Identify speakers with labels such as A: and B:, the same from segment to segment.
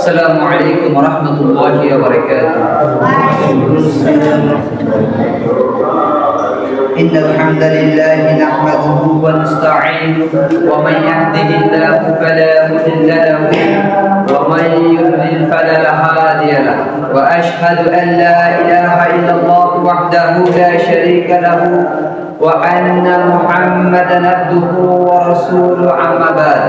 A: السلام عليكم ورحمة الله وبركاته. إن الحمد لله نحمده ونستعينه ومن يهده الله فلا مضل له ومن يضلل فلا هادي له وأشهد أن لا إله إلا الله وحده لا شريك له وأن محمدا عبده ورسوله أما بعد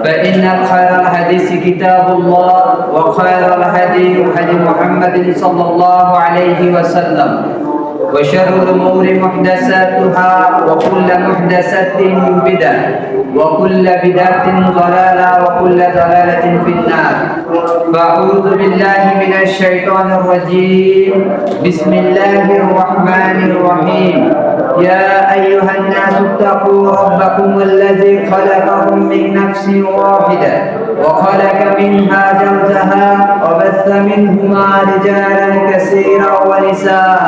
A: فإن خير الحديث كتاب الله وخير الهدي هدي محمد صلى الله عليه وسلم وشر الأمور محدثاتها وكل محدثة بدعة وكل بدعة ضلالة وكل ضلالة في النار فأعوذ بالله من الشيطان الرجيم بسم الله الرحمن الرحيم يا أيها الناس اتقوا ربكم الذي خلقكم من نفس واحدة وخلق منها زوجها وبث منهما رجالا كثيرا ونساء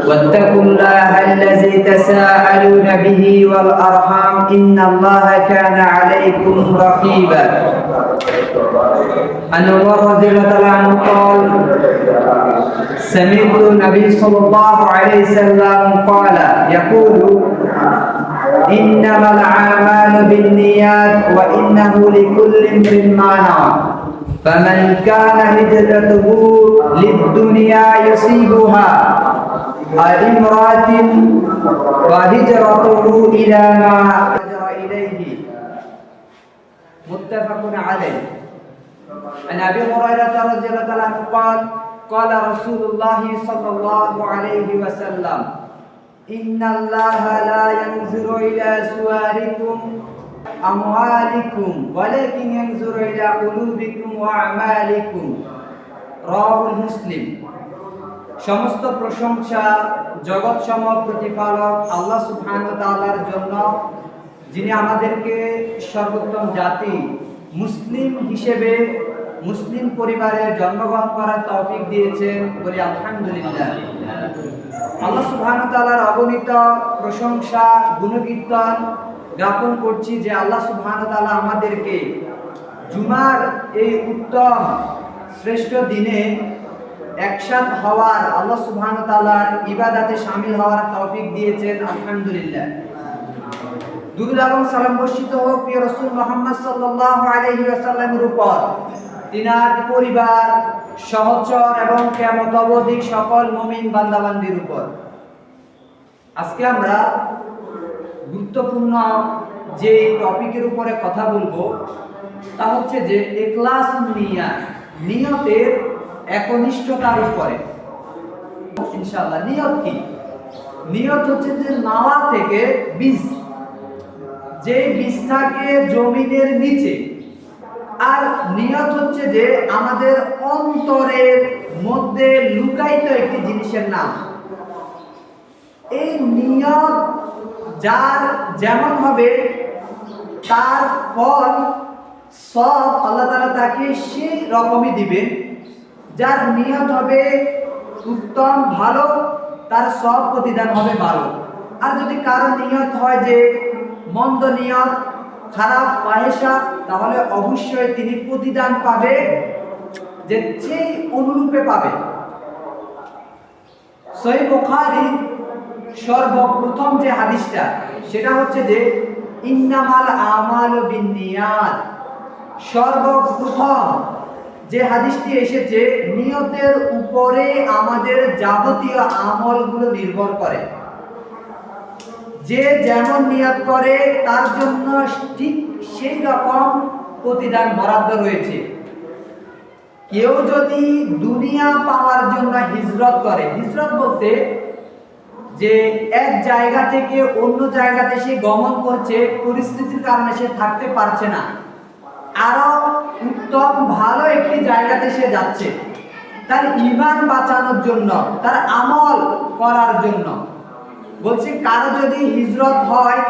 A: واتقوا الله الذي تساءلون به والأرحام إن الله كان عليكم رقيبا. عن عمر رضي الله عنه قال سمعت النبي صلى الله عليه وسلم قال يقول إنما الأعمال بالنيات وإنه لكل امرئ ما نوى فمن كان هجرته للدنيا يصيبها امرأة وهجرته إلى ما هاجر إليه متفق عليه. عن أبي هريرة رضي الله عنه قال قال رسول الله صلى الله عليه وسلم إن الله لا ينظر إلى صوركم أموالكم ولكن ينظر إلى قلوبكم وأعمالكم رواه مسلم. সমস্ত প্রশংসা জগৎ সম প্রতিপালক আল্লাহ সুবহানাহু ওয়া তাআলার জন্য, যিনি আমাদেরকে সর্বোত্তম জাতি মুসলিম হিসেবে মুসলিম পরিবারে জন্মগ্রহণ করার তৌফিক দিয়েছেন। বলি আলহামদুলিল্লাহ। আল্লাহ সুবহানাহু ওয়া তাআলার অগণিত প্রশংসা গুণকীর্তন জ্ঞাপন করছি যে আল্লাহ সুবহানাহু ওয়া তাআলা আমাদেরকে জুমার এই উত্তম শ্রেষ্ঠ দিনে একসাথ হওয়ার, আল্লাহ সুবহানাহু ওয়া তাআলার ইবাদতে শামিল হওয়ার তৌফিক দিয়েছেন। আলহামদুলিল্লাহ। দুরূদ এবং সালাম বর্ষিত হোক প্রিয় রাসূল মুহাম্মদ সাল্লাল্লাহু আলাইহি ওয়াসাল্লামের উপর, তিনার পরিবার, সহচর এবং কিয়ামত অবধি সকল মুমিন বান্দাবান্দির উপর। আজকে আমরা গুরুত্বপূর্ণ যে টপিকের উপরে কথা বলবো তা হচ্ছে যে ইখলাসুন নিয়াত, নিয়তের একনিষ্ঠতার উপরে। ইনশাআল্লাহ নিয়ত কি? নিয়ত হচ্ছে যে নাওয়া থেকে বীজ, যে বীজ থাকে জমিনের নিচে, আর নিয়ত হচ্ছে যে আমাদের অন্তরের মধ্যে লুকায়িত একটি জিনিসের নাম। এই নিয়ত যার যেমন হবে তার ফল সব আল্লাহ তাআলা তাকে সেই রকমই দিবেন। যার নিয়ত হবে উত্তম ভালো, তার সব প্রতিদান হবে ভালো। আর যদি কারো নিয়ত হয় যে মন্দ নিয়ত, খারাপ ফাহেশা, তাহলে অবশ্যই তিনি প্রতিদান পাবে যে সেই অনুরূপে পাবে। সহিহ বুখারী সর্বপ্রথম যে হাদিসটা সেটা হচ্ছে যে ইন্নামাল আমালু বিন্নিয়াত। সর্বপ্রথম যে হাদিসটি এসেছে, নিয়তের উপরে আমাদের যাবতীয় আমলগুলো নির্ভর করে। যে যেমন নিয়ত করে তার জন্য ঠিক সেই রকম প্রতিদান বরাদ্দ রয়েছে। কেউ যদি দুনিয়া পাওয়ার জন্য হিজরত করে, হিজরত বলতে যে এক জায়গা থেকে অন্য জায়গাতে সে গমন করছে, পরিস্থিতির কারণে সে থাকতে পারছে না, আরো উত্তম ভালো একটি জায়গাতে সে যাচ্ছে তার ঈমান বাঁচানোর জন্য, তার আমল করার জন্য। বলছে কারো যদি হিজরত হয়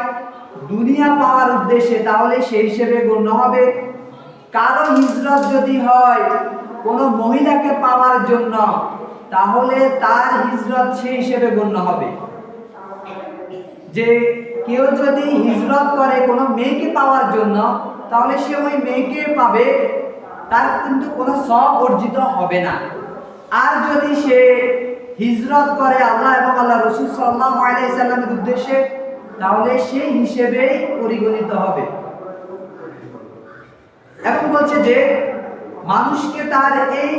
A: দুনিয়া পাওয়ার উদ্দেশ্যে তাহলে সেই হিসেবে গণ্য হবে। কারো হিজরত যদি হয় কোনো মহিলাকে পাওয়ার জন্য তাহলে তার হিজরত সেই হিসেবে গণ্য হবে। যে কেউ যদি হিজরত করে কোনো মেয়েকে পাওয়ার জন্য তাহলে সে ওই মেয়েকে পাবে, তার কিন্তু কোনো সওয়াব অর্জিত হবে না। আর যদি সে হিজরত করে আল্লাহ এবং আল্লাহ রাসূল সাল্লাল্লাহু আলাইহি ওয়াসাল্লামের উদ্দেশ্যে, তাহলে সেই হিসেবেই পরিগণিত হবে। এখন বলছে যে মানুষকে তার এই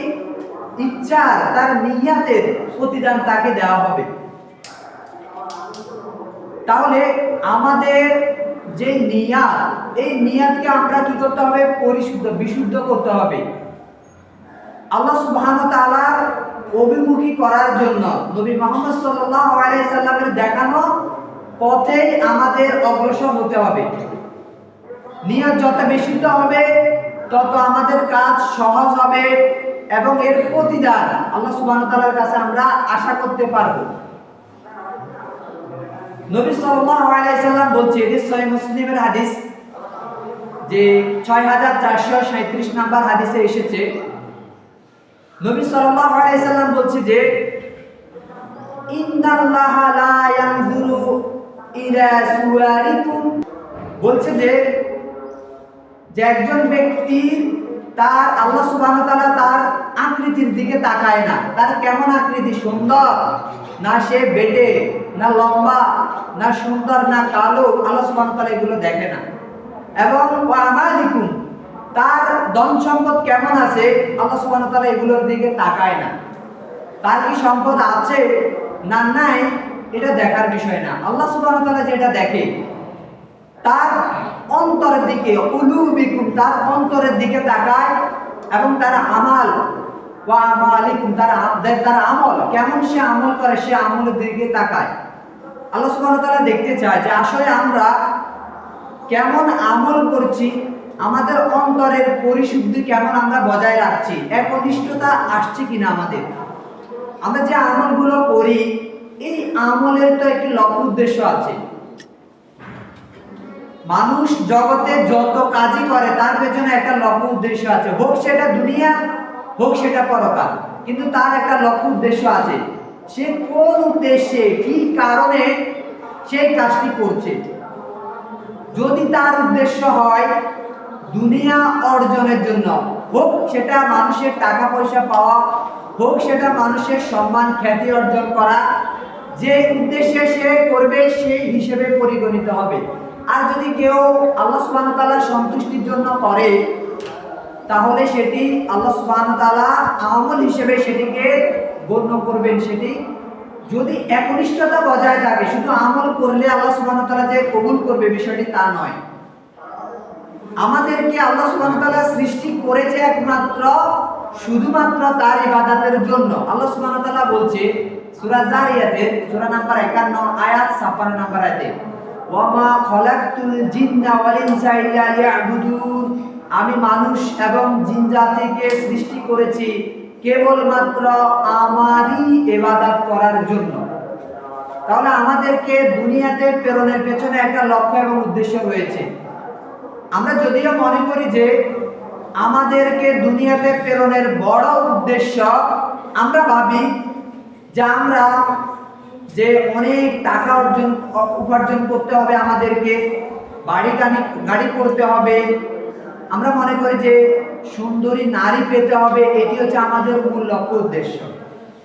A: ইচ্ছার, তার নিয়াতের প্রতিদান তাকে দেওয়া হবে। তাহলে আমাদের যে নিয়াত, এই নিয়াতকে আমরা কি করতে হবে? বিশুদ্ধ করতে হবে। আল্লাহ সুবহানাহু ওয়া তাআলার অভিমুখী করার জন্য নবী মুহাম্মদ সাল্লাল্লাহু আলাইহি সাল্লামের দেখানো পথেই আমাদের অগ্রসর হতে হবে। নিয়ত যত বিশুদ্ধ হবে তত আমাদের কাজ সহজ হবে এবং এর প্রতিদান আল্লাহ সুবহানাহু ওয়া তাআলার কাছে আমরা আশা করতে পারব। নবী সাল্লাল্লাহু আলাইহি সাল্লাম বলছে, এটি সহিহ মুসলিমের হাদিস, যে 6437 নাম্বার হাদিসে এসেছে, নবী সাল্লাল্লাহু আলাইহি সাল্লাম বলছে যে ইন্নাল্লাহা লা ইয়ানজুরু ইলা সুওয়ারিকুম, বলছে যে একজন ব্যক্তি তার আল্লাহ সুবহানাহু ওয়া তাআলা তার আকৃতির দিকে তাকায় না। তার কেমন আকৃতি, সুন্দর না সে বেটে, না লম্বা, না সুন্দর, না কালো, আল্লাহ সুবহানাহু ওয়া তাআলা এগুলো দেখে না। এবং ওয়া আমালিকুম, তার ধন সম্পদ কেমন আছে, আল্লাহ সুবহানাহু ওয়া তাআলা এগুলোর দিকে তাকায় না। তার কি সম্পদ আছে না নাই এটা দেখার বিষয় না। আল্লাহ সুবহানাহু ওয়া তাআলা যেটা দেখে তার অন্তরের দিকে, কুলুবিকুম, তার অন্তরের দিকে তাকায়, এবং তার আমাল, ওয়া আমালিকুম, তার আমল কেমন সে আমল করে, সে আমলের দিকে তাকায়। আল্লাহ সুবহানাহু ওয়া তাআলা দেখতে চায় যে আসলে আমরা কেমন আমল করছি, আমাদের অন্তরের পরিশুদ্ধি কেমন আমরা বজায় রাখছি, একনিষ্ঠতা আসছে কিনা আমাদের। আমরা যে আমলগুলো করি, এই আমলের তো একটি লক্ষ্য উদ্দেশ্য আছে। মানুষ জগতে যত কাজই করে তার পেছনে একটা লক্ষ্য উদ্দেশ্য আছে, হোক সেটা দুনিয়া, হোক সেটা পরকাল, কিন্তু তার একটা লক্ষ্য উদ্দেশ্য আছে। সে কোন উদ্দেশ্যে, কি কারণে সেই কাজটি করছে। যদি তার উদ্দেশ্য হয় দুনিয়া অর্জনের জন্য, হোক সেটা মানুষের টাকা পয়সা পাওয়া, হোক সেটা মানুষের সম্মান খ্যাতি অর্জন করা, যে উদ্দেশ্যে সে করবে সেই হিসেবে পরিগণিত হবে। আর যদি কেউ আল্লাহ সুবহানাহু ওয়া তাআলার সন্তুষ্টির জন্য করে, তাহলে সেটি আল্লাহ সুবহানাহু ওয়া তাআলা আমল হিসেবে সেটিকে গণ্য করবেন। সেটি যদি একনিষ্ঠতা বজায় থাকে, শুধু আমল করলে আল্লাহ সুবহানাহু ওয়া তাআলা যে কবুল করবে বিষয়টি তা নয়। আমাদেরকে আল্লাহ সুবহানাহু ওয়া তাআলা সৃষ্টি করেছে একমাত্র শুধুমাত্র তার ইবাদতের জন্য। আল্লাহ সুবহানাহু ওয়া তাআলা বলছে সূরা জারিয়াতের সূরা নাম্বার 51 আয়াত 56 নাম্বার আয়াতে, ওয়া মা খালাকতুল জিন্না ওয়াল ইনসা ইল্লা লিয়াবুদুন, আমি মানুষ এবং জিন জাতিকে সৃষ্টি করেছি কেবলমাত্র আমারই ইবাদত করার জন্য। তাহলে আমাদেরকে দুনিয়াতে প্রেরণের পেছনে একটা লক্ষ্য এবং উদ্দেশ্য রয়েছে। আমরা যদিও মনে করি যে আমাদেরকে দুনিয়াতে প্রেরণের বড় উদ্দেশ্য, আমরা ভাবি যে আমরা যে অনেক টাকা উপার্জন করতে হবে, আমাদেরকে গাড়ি করতে হবে, আমরা মনে করি যে সুন্দরী নারী পেতে হবে, এটি হচ্ছে আমাদের মূল লক্ষ্য উদ্দেশ্য।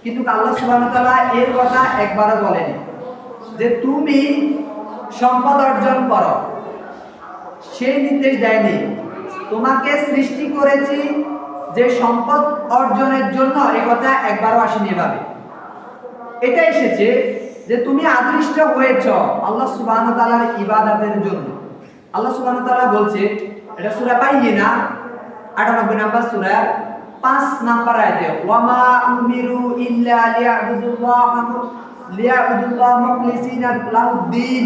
A: কিন্তু আল্লাহ সুবহানাহু ওয়া তাআলা এর কথা একবারও বলেনি যে তুমি সম্পদ অর্জন করো, সেই নির্দেশ দেয়নি। তোমাকে সৃষ্টি করেছি যে সম্পদ অর্জনের জন্য, এই কথা একবারও আসেনি। এভাবে এটা এসেছে যে তুমি আদিষ্ট হয়েছ আল্লাহ সুবহানাহু ওয়া তাআলার ইবাদতের জন্য। আল্লাহ সুবহানাহু ওয়া তাআলা বলছে, এটা সূরা বাইয়িনা 98 নাম্বার সূরা 5 নাম্বার আয়াতে, ওয়া মা উমিরু ইল্লা লিয়াবুদুল্লাহ মুখলিসিনা লাহুদ্দিন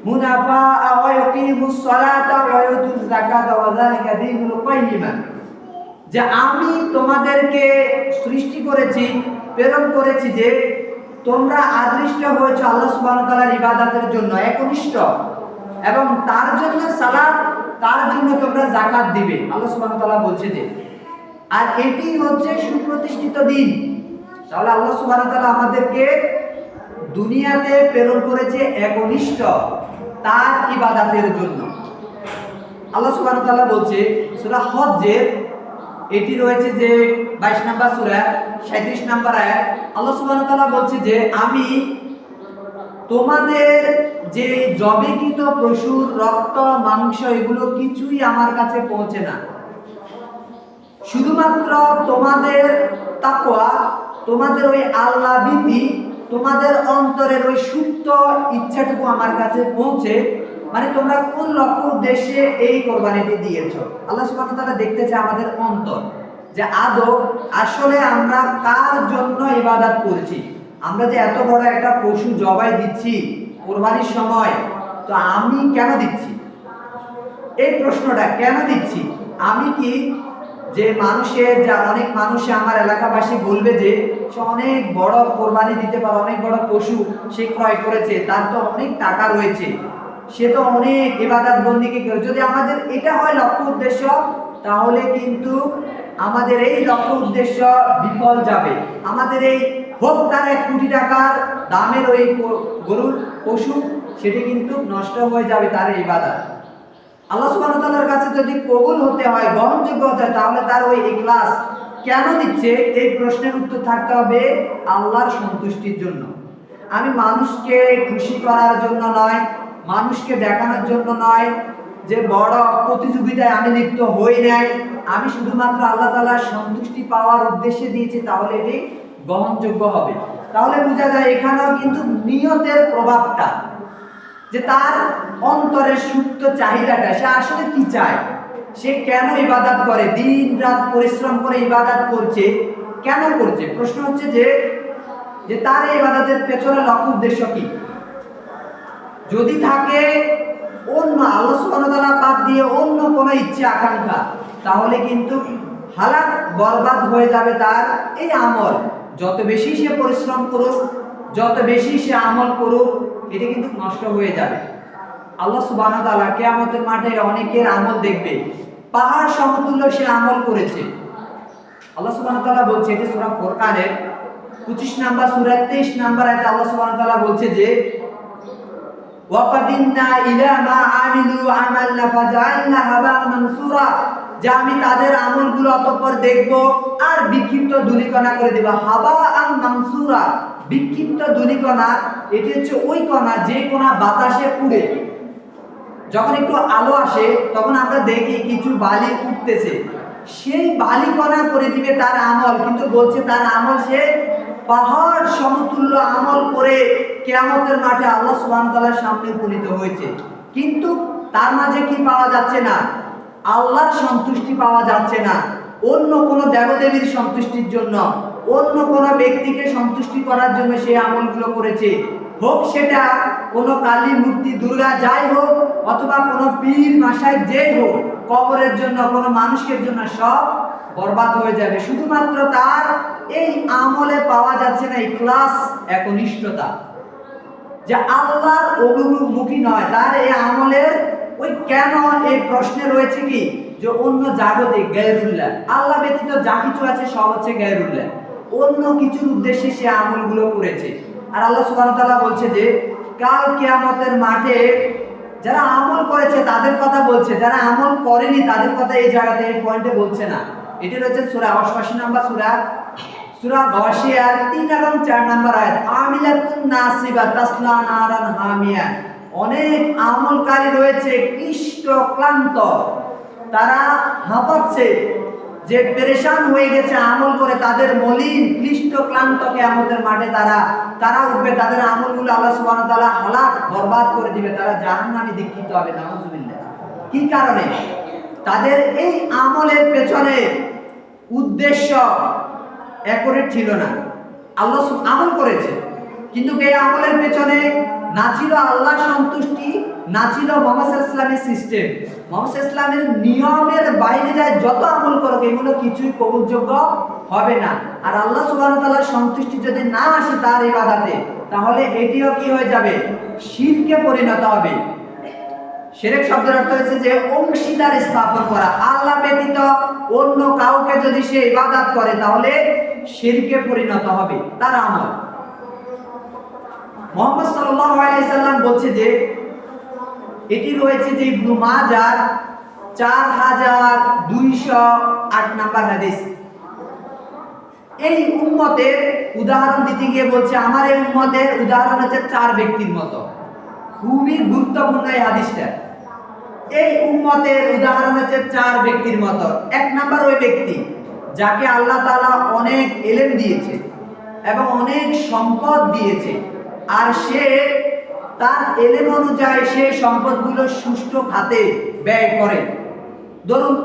A: মুনাফা ওয়া ইয়াকিমুস সালাতা ওয়া ইউতুজ যাকাতা ওয়া যালিকা দীনুল কাইয়্যিমা, যে আমি তোমাদেরকে সৃষ্টি করেছি, প্রেরণ করেছি যে তোমরা আদিষ্ট হয়েছে আল্লাহ সুবহানাহু ওয়া তাআলার ইবাদতের জন্য, একনিষ্ঠ, এবং তার জন্য সালাত, তার জন্য তোমরা যাকাত দিবে। আল্লাহ সুবহানাহু ওয়া তাআলা বলছে যে, আর এটি হচ্ছে সুপ্রতিষ্ঠিত দিন। তাহলে আল্লাহ সুবহানাহু ওয়া তাআলা আমাদেরকে দুনিয়াতে প্রেরণ করেছে একনিষ্ঠ তার ইবাদতের জন্য। আল্লাহ সুবহানাহু ওয়া তাআলা বলছে সূরা হজ্জের এটি রয়েছে যে 22 নম্বর সূরা 37 নম্বর আয়াত। আল্লাহ সুবহানাহু ওয়া তাআলা বলছে যে আমি তোমাদের যে জবেকৃত পশুর রক্ত মাংস এগুলো কিছুই আমার কাছে পৌঁছে না, শুধুমাত্র তোমাদের তাকওয়া, তোমাদের ওই আল্লাহ ভীতি, তোমাদের অন্তরের ওই সুপ্ত ইচ্ছাটুকু আমার কাছে পৌঁছে। মানে তোমরা কোন লক্ষ্য উদ্দেশ্যে এই কোরবানিটি দিয়েছো। আল্লাহ সুবহানাহু ওয়া তাআলা দেখতেছে আমাদের অন্তর, যে আদৌ আসলে আমরা কার জন্য ইবাদত করছি। আমরা যে এত বড় একটা পশু জবাই দিচ্ছি কোরবানির সময়, তো আমি কেন দিচ্ছি, এই প্রশ্নটা কেন দিচ্ছি। আমি কি যে মানুষের, যা অনেক মানুষে আমার এলাকাবাসী বলবে যে সে অনেক বড় কোরবানি দিতে পারে, অনেক বড় পশু সে ক্রয় করেছে, তার তো অনেক টাকা রয়েছে, সে তো অনেক ইবাদত বন্দেগী করে। যদি আমাদের এটা হয় লক্ষ্য উদ্দেশ্য, তাহলে কিন্তু আমাদের এই লক্ষ্য উদ্দেশ্য বিফল যাবে। আমাদের এই হোক তার 1 কোটি টাকার দামের ওই গরুর পশু, সেটি কিন্তু নষ্ট হয়ে যাবে তার ইবাদত। আল্লাহ সুবহানাহু ওয়া তাআলার কাছে যদি কবুল হতে হয়, গ্রহণযোগ্য হতে হয়, তাহলে তার ওই ইখলাস কেন দিচ্ছে, এই প্রশ্নের উত্তর থাকতে হবে আল্লাহর সন্তুষ্টির জন্য। আমি মানুষকে খুশি করার জন্য নয়, মানুষকে দেখানোর জন্য নয়, যে বড় প্রতিযোগিতায় আমি লিপ্ত হই নাই, আমি শুধুমাত্র আল্লাহ তাআলার সন্তুষ্টি পাওয়ার উদ্দেশ্যে দিয়েছি, তাহলে এটি গ্রহণযোগ্য হবে। তাহলে বোঝা যায় এখানেও কিন্তু নিয়তের প্রভাবটা, যে তার অন্তরের সুপ্ত চাহিদাটা, সে আসলে কি চায়, সে কেন ইবাদত করে, দিন রাত পরিশ্রম করে ইবাদত করছে, কেন করছে। প্রশ্ন হচ্ছে যে তার এই ইবাদতের পেছনে লক্ষ্য উদ্দেশ্য কি। যদি থাকে অন্য আল্লাহ সুবহানাহু ওয়া তাআলা বাদ দিয়ে অন্য কোনো ইচ্ছে আকাঙ্ক্ষা, তাহলে কিন্তু হালাক বরবাদ হয়ে যাবে তার এই আমল। যত বেশি সে পরিশ্রম করুক, যত বেশি সে আমল করুক, এটা কিন্তু নষ্ট হয়ে যাবে। আল্লাহ সুবহানাহু ওয়া তাআলা কিয়ামতের মাঠে অনেকের আমল দেখবে, পাহাড় সমতুল্য সে আমল করেছে। আল্লাহ সুবহানাহু ওয়া তাআলা বলছে, এটা সূরা ফুরকানের 25 নম্বর সূরা 23 নম্বর আয়াতে আল্লাহ সুবহানাহু ওয়া তাআলা বলছে যে ওয়াকাদিন্না ইলা মা আমিলু আমালনা ফাজআলনা হাবা'আন মানসুরা, যে আমি তাদের আমলগুলো অতঃপর দেখব আর বিক্ষিপ্ত ধূলিকণা করে দেব। হাবা'আন মানসুরা, বিক্ষিপ্ত ধূলিকণা, এটি হচ্ছে ওই কণা যে কণা বাতাসে উড়ে। যখন একটু আলো আসে তখন আমরা দেখি কিছু বালি উঠতেছে, সেই বালি কণা করে দিবে তার আমল। কিন্তু বলছে তার আমল সে পাহাড় সমতুল্য আমল করে কিয়ামতের মাঠে আল্লাহ সুবহানাহু ওয়া তাআলার সামনে উপনীত হয়েছে। কিন্তু তার মাঝে কি পাওয়া যাচ্ছে না, আল্লাহর সন্তুষ্টি পাওয়া যাচ্ছে না, অন্য কোনো দেবদেবীর সন্তুষ্টির জন্য, অন্য কোনো ব্যক্তিকে সন্তুষ্টি করার জন্য সে আমলগুলো করেছে। হোক সেটা কোনো কালী মূর্তি, দুর্গা যাই হোক, অথবা কোনো পীর মাশায়েখ যেই হোক, কবরের জন্য, কোনো মানুষের জন্য, সব বরবাদ হয়ে যাবে। শুধুমাত্র তার এই আমলে পাওয়া যাচ্ছে না ইখলাস, একনিষ্ঠতা, যে আল্লাহর অভিমুখী নয়। তার এই আমলের ওই কেন, এই প্রশ্নে রয়েছে কি, যে অন্য জাগতিক গায়রুল্লাহ, আল্লাহ ব্যতীত যা কিছু আছে সব হচ্ছে গায়রুল্লাহ, অন্য কিছুর উদ্দেশ্যে সে আমলগুলো করেছে। আর আল্লাহ সুবহানাহু ওয়া তাআলা বলছে যে কাল কিয়ামতের মাঠে যারা আমল করেছে তাদের কথা বলছে, যারা আমল করেনি তাদের কথা এই জায়গাতে, এই পয়েন্টে বলছে না। এটি হচ্ছে সূরা 88 নম্বর সূরা গাশিয়ার 3 এবং 4 নম্বর আয়াত। আমিলাতুন নাসিবা তাসলা নারান হামিয়া, অনেক আমলকারী রয়েছে ক্লিষ্ট ক্লান্ত, তারা হাঁপাচ্ছে, যে পেরেশান হয়ে গেছে আমল করে, তাদের মলিন ক্লিষ্ট ক্লান্ত কিয়ামতের মাঠে তারা উঠবে, তাদের আমলগুলো আল্লাহ সুবহানাহু ওয়া তাআলা হালাক বরবাদ করে দিবে, তারা জাহান্নামে দীক্ষিত হবে। নাউযুবিল্লাহ। কি কারণে? তাদের এই আমলের পেছনে উদ্দেশ্য অ্যাকুরেট ছিল না। আল্লাহ আমল করেছে, কিন্তু এই আমলের পেছনে না ছিল আল্লাহ সন্তুষ্টি, না ছিল মুহাম্মদ সাল্লাল্লাহু আলাইহি ওয়াসাল্লামের সিস্টেম। মুহাম্মদ সাল্লাল্লাহু আলাইহি ওয়াসাল্লামের নিয়মের বাইরে যায় যত আমল করো, এগুলো কিছুই কবুলযোগ্য হবে না। আর আল্লাহ সুবহানাহু ওয়া তাআলার সন্তুষ্টি যদি না আসে তার ইবাদতে, তাহলে এটিও কি হয়ে যাবে, শিরকে পরিণত হবে। শিরক শব্দের অর্থ হচ্ছে যে অংশীদার স্থাপন করা, আল্লাহ ব্যতীত অন্য কাউকে যদি সে ইবাদত করে তাহলে শিরকে পরিণত হবে তার আমল। মুহাম্মদ সাল্লাল্লাহু আলাইহি সাল্লাম বলছে যে এটি রয়েছে যে ইবনে মাজাহ 4208 নাম্বার হাদিস। এই উম্মতের উদাহরণ দিতে গিয়ে বলছে আমার এই উম্মতের উদাহরণ হচ্ছে 4 ব্যক্তির মতো। খুবই গুরুত্বপূর্ণ এই হাদিসটা। এই উম্মতের উদাহরণ হচ্ছে 4 ব্যক্তির মতো। 1 নাম্বার ওই ব্যক্তি যাকে আল্লাহ তাআলা অনেক ইলম দিয়েছে এবং অনেক সম্পদ দিয়েছে, আর সে তার ইলম অনুযায়ী সে সম্পদগুলো সুষ্ঠু খাতে ব্যয় করে। ধরুন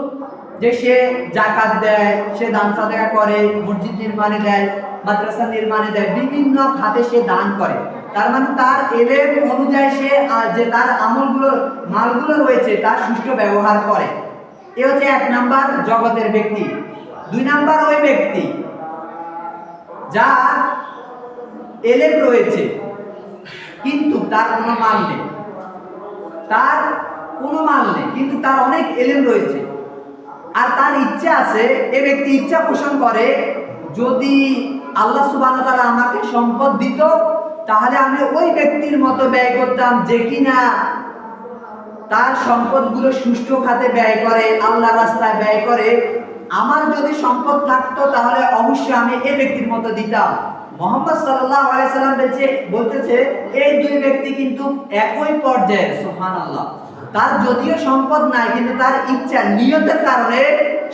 A: যে সে যাকাত দেয়, সে দান সাদাকা করে, মসজিদ নির্মাণে দেয়, মাদ্রাসা নির্মাণে দেয়, বিভিন্ন খাতে সে দান করে। তার মানে তার ইলম অনুযায়ী সে যে তার আমলগুলো মালগুলো রয়েছে তার সুষ্ঠু ব্যবহার করে। এ হচ্ছে 1 নাম্বার জগতের ব্যক্তি। 2 নাম্বার ওই ব্যক্তি যার ইলম রয়েছে কিন্তু তার কোনো মাল নেই, কিন্তু তার অনেক ইলম রয়েছে, আর তার ইচ্ছা আছে, এ ব্যক্তি ইচ্ছা পোষণ করে যদি আল্লাহ সুবহানাহু ওয়া তাআলা আমাকে সম্পদ দিত তাহলে আমি ওই ব্যক্তির মতো ব্যয় করতাম যে কিনা তার সম্পদগুলো সুষ্ঠু খাতে ব্যয় করে, আল্লাহর রাস্তায় ব্যয় করে। আমার যদি সম্পদ থাকতো তাহলে অবশ্যই আমি এই ব্যক্তির মতো দিতাম। মুহাম্মদ সাল্লাল্লাহু আলাইহি সাল্লাম বলতেছে এই 2 ব্যক্তি কিন্তু একই পর্যায়ে। সুবহানাল্লাহ। তার যদিও সম্পদ নাই কিন্তু তার ইচ্ছা নিয়তের কারণে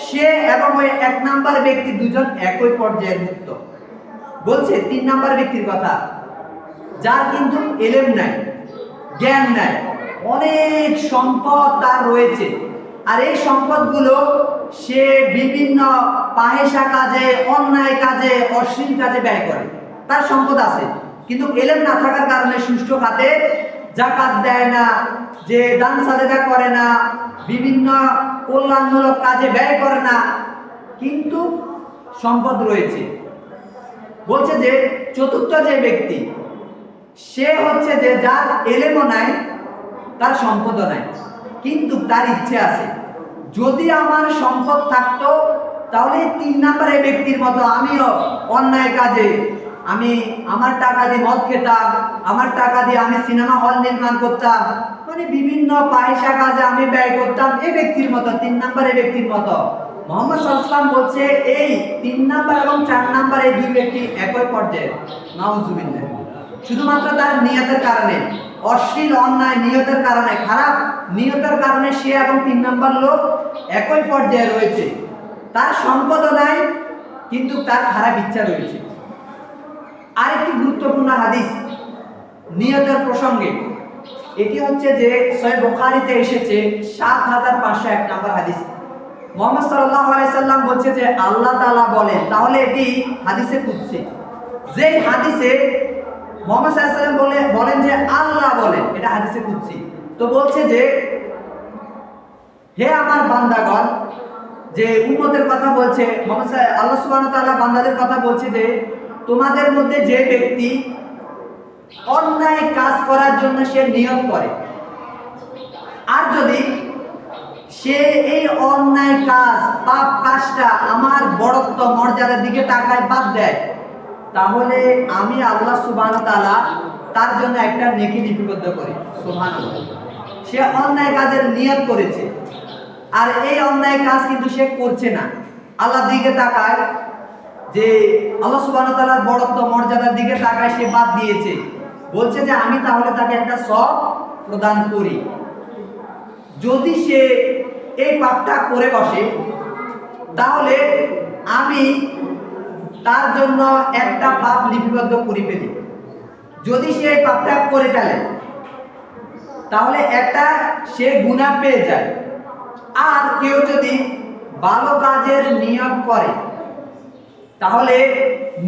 A: সে এবং ওই 1 নাম্বার ব্যক্তি দুজন একই পর্যায়ের মুক্ত। বলছে 3 নাম্বার ব্যক্তির কথা, যার কিন্তু ইলম নাই, জ্ঞান নাই, অনেক সম্পদ তার রয়েছে, আর এই সম্পদগুলো সে বিভিন্ন পাহেশা কাজে, অন্যায় কাজে, অশ্লীল কাজে ব্যয় করে। তার সম্পদ আছে কিন্তু ইলম না থাকার কারণে সুষ্ঠু খাতে যাকাত দেয় না, যে দান সাদাকা করে না, বিভিন্ন কল্যাণমূলক কাজে ব্যয় করে না, কিন্তু সম্পদ রয়েছে। বলছে যে 4র্থ যে ব্যক্তি সে হচ্ছে যে যার ইলমও নাই, তার সম্পদও নাই, কিন্তু তার ইচ্ছে আছে যদি আমার সম্পদ থাকতো তাহলে 3 নাম্বার এই ব্যক্তির মতো আমিও অন্যায় কাজে, আমি আমার টাকা দিয়ে মদ খেতাম, আমার টাকা দিয়ে আমি সিনেমা হল নির্মাণ করতাম, মানে বিভিন্ন পয়সা কাজে আমি ব্যয় করতাম এই ব্যক্তির মতো, 3 নাম্বার এই ব্যক্তির মতো। মুহাম্মদ সাল্লাল্লাহু আলাইহি ওয়াসাল্লাম বলছে এই 3 নাম্বার এবং 4 নাম্বার এই 2 ব্যক্তি একই পর্যায়ে। নাউজুবিল্লাহ। শুধুমাত্র তার নিয়তের কারণে, অশ্লীল অন্যায় নিয়তের কারণে, খারাপ নিয়তের কারণে সে এবং 3 নাম্বার লোক একই পর্যায়ে রয়েছে। তার সম্পদও নাই কিন্তু তার খারাপ ইচ্ছা রয়েছে। আরেকটি গুরুত্বপূর্ণ হাদিস নিয়তের প্রসঙ্গে, এটি হচ্ছে যে সহিহ বুখারীতে এসেছে 7501 নাম্বার হাদিস। মুহাম্মদ সাল্লাল্লাহু আলাইহি সাল্লাম বলছে যে আল্লাহ তাআলা বলেন, তাহলে এটি হাদিসে কুদসি। যে হাদিসে মুহাম্মদ সাল্লাল্লাহু আলাইহি সাল্লাম বলেন যে আল্লাহ বলেন, এটা হাদিসে কুদসি। তো বলছে যে হে আমার বান্দাগণ, যে উম্মতের কথা বলছে মুহাম্মদ আল্লাহ সুবহানাহু ওয়া তাআলা বান্দাদের কথা বলছে যে তোমাদের মধ্যে যে ব্যক্তি অন্যায় কাজ করার জন্য সে নিয়ত করে, আর যদি সে এই অন্যায় কাজ, পাপ কাজটা আমার বড়ত্ব মর্যাদার দিকে তাকায় বাদ দেয়, তাহলে আমি আল্লাহ সুবহানাহু ওয়া তাআলা তার জন্য একটা নেকি লিপিবদ্ধ করি। সুবহানাল্লাহ। সে অন্যায় কাজের নিয়ত করেছে আর এই অন্যায় কাজ কিন্তু সে করছে না, আল্লাহর দিকে তাকায়, যে আল্লাহ সুবহানাহু ওয়া তাআলার বড়ত্ব মর্যাদার দিকে তাকায় সে বাদ দিয়েছে, বলছে যে আমি তাহলে তাকে একটা সওয়াব প্রদান করি। যদি সে এই পাপটা করে বসে তাহলে আমি তার জন্য একটা পাপ লিপিবদ্ধ করে ফেলি। যদি সে এই পাপটা করে ফেলে তাহলে একটা সে গুনাহ পেয়ে যায়। আর কেউ যদি ভালো কাজের নিয়ত করে তাহলে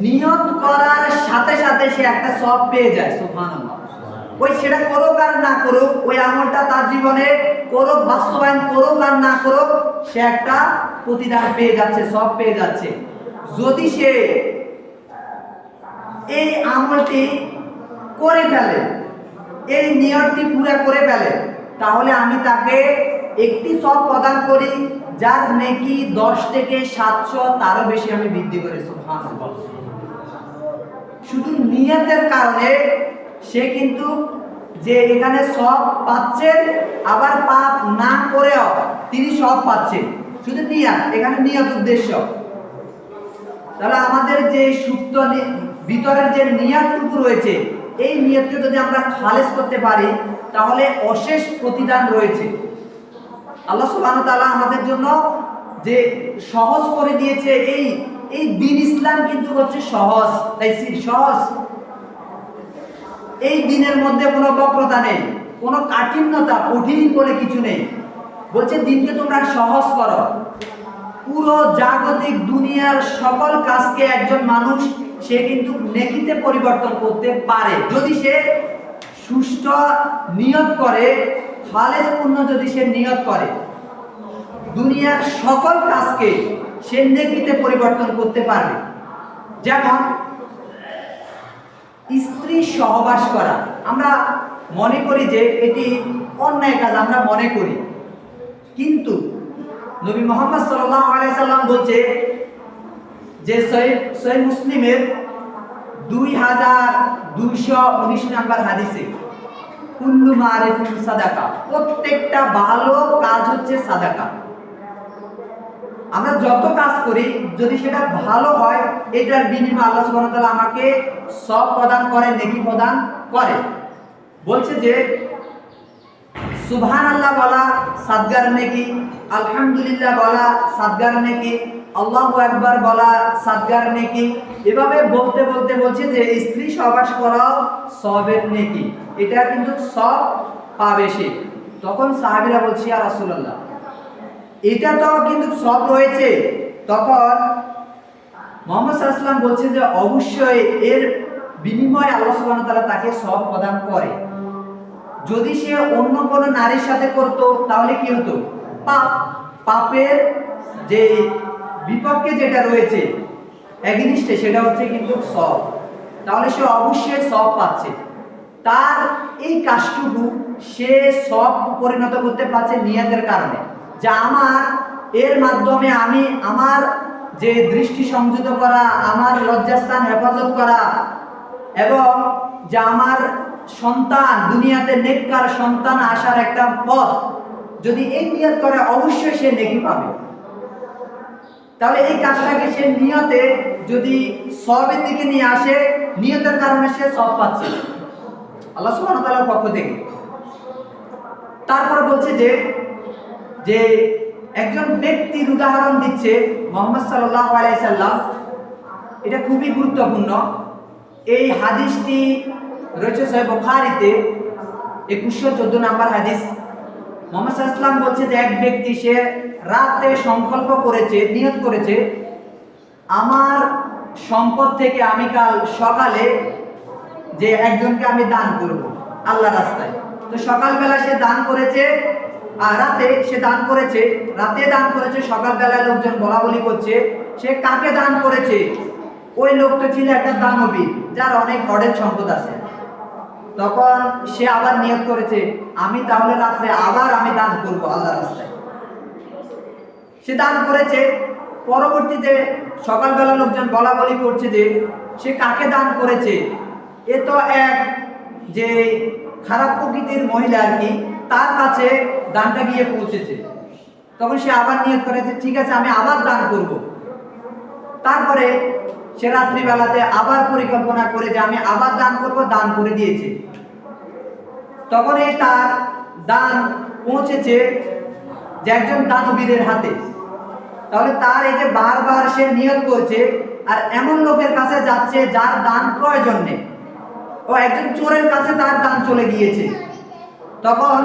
A: নিয়ত করার সাথে সাথে সে একটা সওয়াব পেয়ে যায়। সুবহানাল্লাহ। ওই সেটা করুক আর না করুক, ওই আমলটা তার জীবনে করুক, বাস্তবায়ন করুক আর না করুক, সে একটা প্রতিদান পেয়ে যাচ্ছে, সওয়াব পেয়ে যাচ্ছে। যদি সে এই আমলটি করে ফেলে, এই নিয়তটি পুরো করে ফেলে, তাহলে আমি তাকে একটি সওয়াব প্রদান করি যার নেকি 10 থেকে 700 তারও বেশি আমি বৃদ্ধি করি। সুবহানাল্লাহ। শুধু নিয়তের কারণে সে কিন্তু যে এখানে সব পাচ্ছেন, আবার পাপ না করেও তিনি সব পাচ্ছেন। শুধু নিয়াত, এখানে নিয়াত উদ্দেশ্য। তাহলে আমাদের যে সুপ্ত ভিতরের যে নিয়াতটুকু রয়েছে, এই নিয়াতকে যদি আমরা খালেস করতে পারি তাহলে অশেষ প্রতিদান রয়েছে। আল্লাহ সুবহানাহু ওয়া তাআলা আমাদের জন্য যে সহজ করে দিয়েছে, এই দ্বীন ইসলাম কিন্তু হচ্ছে সহজ, তাই সহজ। এই দ্বীনের মধ্যে কোনো বক্রতা নেই, কোনো কাঠিন্যতা, কঠিন বলে কিছু নেই। বলছে দ্বীনকে তোমরা সহজ করো। পুরো জাগতিক দুনিয়ার সকল কাজকে একজন মানুষ সে কিন্তু নেকিতে পরিবর্তন করতে পারে যদি সে সুষ্ঠু নিয়ত করে, খালেস পূর্ণ যদি সে নিয়ত করে, দুনিয়ার সকল কাজকে সে নেকিতে পরিবর্তন করতে পারবে। যেমন স্ত্রী সহবাস করা, আমরা মনে করি যে এটি অন্যায় কাজ, আমরা মনে করি, কিন্তু নবী মুহাম্মদ সাল্লাল্লাহু আলাইহি সাল্লাম বলছে যে সহিহ মুসলিমের 2219 নম্বর হাদিসে, কুল্লু মারিফুন সাদাকা, প্রত্যেকটা ভালো কাজ হচ্ছে সাদাকা। আমরা যত কাজ করি যদি সেটা ভালো হয়, এটার বিনিময়ে আল্লাহ সুবহানাহু ওয়া তাআলা আমাকে সওয়াব প্রদান করে, নেকি প্রদান করে। বলছে যে সুবহানাল্লাহ বলা সাদগার নেকি, আলহামদুলিল্লাহ বলা সাদগার নেকি, আল্লাহু আকবার বলা সাদগার নেকি। এভাবে বলতে বলতে বলছে যে স্ত্রী সহবাস করাও সওয়াবের নেকি, এটা কিন্তু সওয়াব পাবে সে। তখন সাহাবীরা বলছে ইয়া রাসূলুল্লাহ, এটা তো কিন্তু সওয়াব রয়েছে। তখন মুহাম্মদ সাল্লাল্লাহু আলাইহি ওয়াসাল্লাম বলছে যে অবশ্যই এর বিনিময়ে আল্লাহ সুবহানাহু ওয়া তাআলা তাকে সওয়াব প্রদান করে। যদি সে অন্য কোনো নারীর সাথে করত তাহলে কি হতো? পাপের যে বিপক্ষে যেটা রয়েছে এগেইনস্টে, সেটা হচ্ছে কিন্তু সওয়াব। তাহলে সে অবশ্যই সওয়াব পাচ্ছে। তার এই কাজটুকু সে সওয়াব পরিণত করতে পারছে নিয়তের কারণে, যে আমার এর মাধ্যমে আমি আমার যে দৃষ্টি সংযত করা, আমার লজ্জাস্থান হেফাজত করা, এবং যে আমার সন্তান দুনিয়াতে নেককার সন্তান আসার একটা পথ, যদি এই নিয়ত করে অবশ্যই সে নেকি পাবে। তাহলে এই কাজটাকে সে নিয়তে যদি সওয়াবের দিকে নিয়ে আসে, নিয়তের কারণে সে সওয়াব পাচ্ছে আল্লাহ সুবহানাহু ওয়া তাআলার পক্ষ থেকে। তারপর বলছে যে একজন ব্যক্তির উদাহরণ দিচ্ছে মুহাম্মদ সাল্লাল্লাহু আলাইহি সাল্লাম, এটা খুবই গুরুত্বপূর্ণ। এই হাদিসটি রয়েছে সহিহ বুখারীতে 2114 নম্বর হাদিস। মুহাম্মদ সাল্লাল্লাহু আলাইহি সাল্লাম বলছে যে এক ব্যক্তি সে রাতে সংকল্প করেছে, নিয়ত করেছে, আমার সম্পদ থেকে আমি কাল সকালে যে একজনকে আমি দান করব আল্লাহর রাস্তায়। তো সকালবেলা সে দান করেছে, আর রাতে সে দান করেছে, সকালবেলায় লোকজন বলা বলি করছে সে কাকে দান করেছে। ওই লোকটা ছিল একটা দানবী যার অনেক অঢেল সম্পদ আছে। তখন সে আবার নিয়ত করেছে আমি তাহলে রাত্রে আবার আমি দান করব আল্লাহর রাস্তায়। সে দান করেছে, পরবর্তীতে সকালবেলা লোকজন বলা বলি করছে যে সে কাকে দান করেছে। এ তো এক যে খারাপ প্রকৃতির মহিলা আর কি, তার কাছে দানটা গিয়ে পৌঁছেছে। তখন সে আবার নিয়ত করেছে ঠিক আছে আমি আবার দান করব। তারপরে সে রাত্রিবেলাতে আবার পরিকল্পনা করে যে আমি আবার দান করব, দান করে দিয়েছে। তখন এই তার দান পৌঁছেছে যে একজন দানবীরের হাতে। তাহলে তার এই যে বারবার সে নিয়ত করছে আর এমন লোকের কাছে যাচ্ছে যার দান প্রয়োজন নেই, ও একজন চোরের কাছে তার দান চলে গিয়েছে। তখন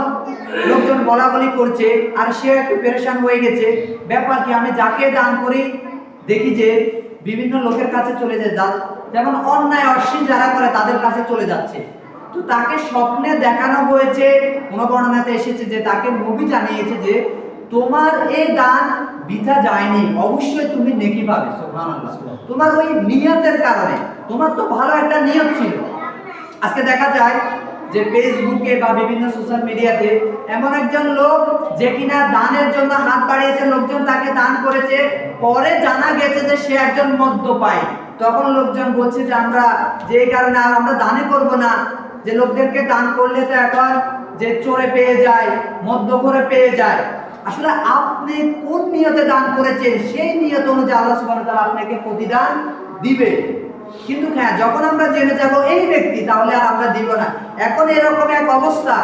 A: লোকজন বলা বলি করছে আর সে একটু পেরেশান হয়ে গেছে, ব্যাপার কি, আমি যাকে দান করি দেখি যে বিভিন্ন লোকের কাছে চলে যায়, যেমন অন্যায় অশ্লীল যারা করে তাদের কাছে চলে যাচ্ছে। তো তাকে স্বপ্নে দেখানো হয়েছে, কোন বর্ণনাতে এসেছে যে তাকে নবী জানিয়েছে যে তোমার এই দান বৃথা যায়নি, অবশ্যই তুমি নেকি পাবে। সুবহানাল্লাহ, তোমার ওই নিয়তের কারণে, তোমার তো ভালো একটা নিয়ত ছিল। আজকে দেখা যায় যে ফেসবুকে বা বিভিন্ন সোশ্যাল মিডিয়াতে এমন একজন লোক যে কিনা দানের জন্য হাত বাড়িয়েছে, লোকজন তাকে দান করেছে, পরে জানা গেছে যে সে একজন মদ্যপায়ী। তখন লোকজন বলছে যে আমরা যে কারণে আর আমরা দানে করব না। যে লোকদেরকে দান করলে তো এখন যে চোরে পেয়ে যায়, মদ্য করে পেয়ে যায়। আসলে আপনি কোন নিয়তে দান করেছেন সেই নিয়ত অনুযায়ী আল্লাহ সুবহানাহু ওয়া তাআলা আপনাকে প্রতিদান দিবে। কিন্তু হ্যাঁ, যখন আমরা জেনে যাব এই ব্যক্তি, তাহলে আর আমরা দিব না। এখন এরকম এক অবস্থা,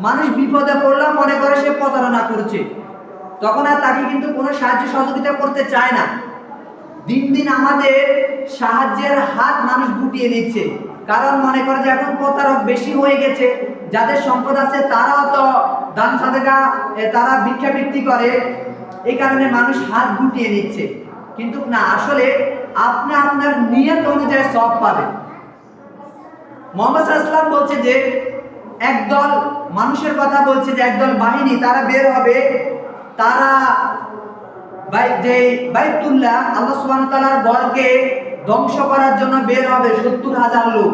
A: মানুষ বিপদে পড়লেও মনে করে সে প্রতারণা করছে, তখন আর তাকে কিন্তু কোনো সাহায্য সহযোগিতা করতে চায় না। দিন দিন আমাদের সাহায্যের হাত মানুষ গুটিয়ে নিচ্ছে, কারণ মনে করে যে এখন প্রতারক বেশি হয়ে গেছে। যাদের সম্পদ আছে তারাও তো দান সাদেকা, তারা ভিক্ষাবৃত্তি করে, এই কারণে মানুষ হাত গুটিয়ে নিচ্ছে। কিন্তু না, আসলে আপনি আপনার নিয়ত অনুযায়ী সব পাবেন। মুহাম্মদ সাল্লাল্লাহু আলাইহি ওয়াসাল্লাম বলছে যে একদল মানুষের কথা বলছে, যে একদল বাহিনী তারা বের হবে, তারা বাইতুল্লাহ আল্লাহ সুবহানাহু ওয়া তাআলার ঘরকে ধ্বংস করার জন্য বের হবে ৭০,০০০ লোক।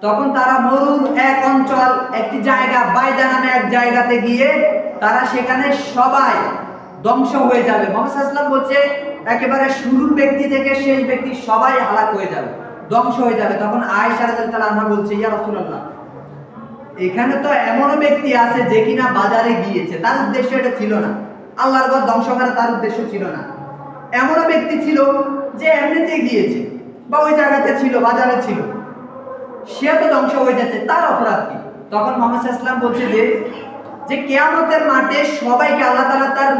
A: তখন তারা মরুর এক অঞ্চল, একটি জায়গা বাইদা নামে এক জায়গাতে গিয়ে তারা সেখানে সবাই ধ্বংস হয়ে যাবে। মুহাম্মদ সাল্লাল্লাহু আলাইহি ওয়াসাল্লাম বলছে একেবারে শুরুর ব্যক্তি থেকে শেষ ব্যক্তি সবাই হালাক হয়ে যাবে, ধ্বংস হয়ে যাবে। তখন আয়েশা রাদিয়াল্লাহু আনহা বলছে, ইয়া রাসূলুল্লাহ, এখানে তো এমনও ব্যক্তি আছে যে কিনা বাজারে গিয়েছে, তার উদ্দেশ্য এটা ছিল না, আল্লাহর ঘর ধ্বংস করা তার উদ্দেশ্য ছিল না। এমনও ব্যক্তি ছিল যে এমনিতে গিয়েছে বা ওই জায়গাতে ছিল, বাজারে ছিল, সে তো ধ্বংস হয়ে যাচ্ছে, তার অপরাধ কি? তখন মুহাম্মদ সাল্লাল্লাহু আলাইহি ওয়াসাল্লাম বলছে যে কিয়ামতের মাঠে সবাইকে আল্লাহ তাআলা তার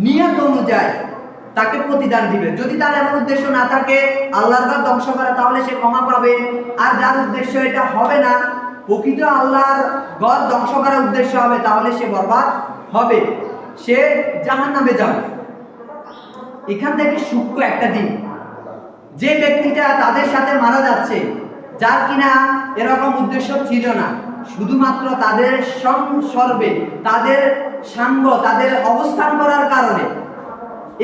A: নিয়ত অনুযায়ী তাকে প্রতিদান দিবে। যদি তার এমন উদ্দেশ্য না থাকে আল্লাহর ঘর ধ্বংস করা, তাহলে সে ক্ষমা পাবে। আর যার উদ্দেশ্য এটা হবে না, প্রকৃত আল্লাহর ঘর ধ্বংস করার উদ্দেশ্য হবে, তাহলে সে বরবাদ হবে, সে জাহান্নামে যাবে। এখান থেকে সূক্ষ্ম একটা দিন, যে ব্যক্তিটা তাদের সাথে মারা যাচ্ছে, যার কিনা এরকম উদ্দেশ্য ছিল না, শুধুমাত্র তাদের সংসর্বে, তাদের সাঙ্গ, তাদের অবস্থান করার কারণে,